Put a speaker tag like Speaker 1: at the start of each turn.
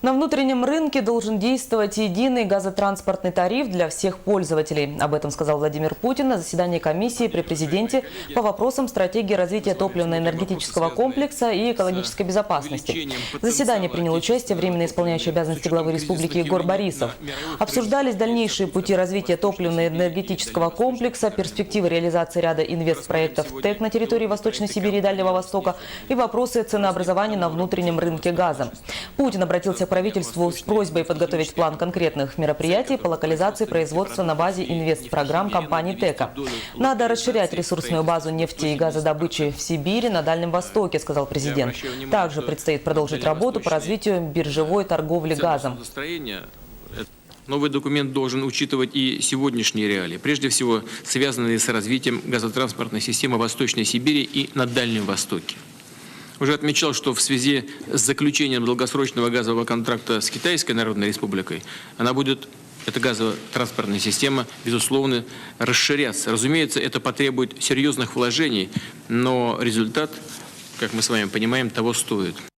Speaker 1: На внутреннем рынке должен действовать единый газотранспортный тариф для всех пользователей. Об этом сказал Владимир Путин на заседании комиссии при президенте по вопросам стратегии развития топливно-энергетического комплекса и экологической безопасности. В заседании принял участие временно исполняющий обязанности главы республики Егор Борисов. Обсуждались дальнейшие пути развития топливно-энергетического комплекса, перспективы реализации ряда инвестпроектов ТЭК на территории Восточной Сибири и Дальнего Востока и вопросы ценообразования на внутреннем рынке газа. Путин обратился к правительству с просьбой подготовить план конкретных мероприятий по локализации производства на базе инвестпрограмм компании ТЭКа. Надо расширять ресурсную базу нефти и газодобычи в Сибири, на Дальнем Востоке, сказал президент. Также предстоит продолжить работу по развитию биржевой торговли газом.
Speaker 2: Новый документ должен учитывать и сегодняшние реалии, прежде всего связанные с развитием газотранспортной системы Восточной Сибири и на Дальнем Востоке. Уже отмечал, что в связи с заключением долгосрочного газового контракта с Китайской Народной Республикой эта газотранспортная система, безусловно, расширяться. Разумеется, это потребует серьезных вложений, но результат, как мы с вами понимаем, того стоит.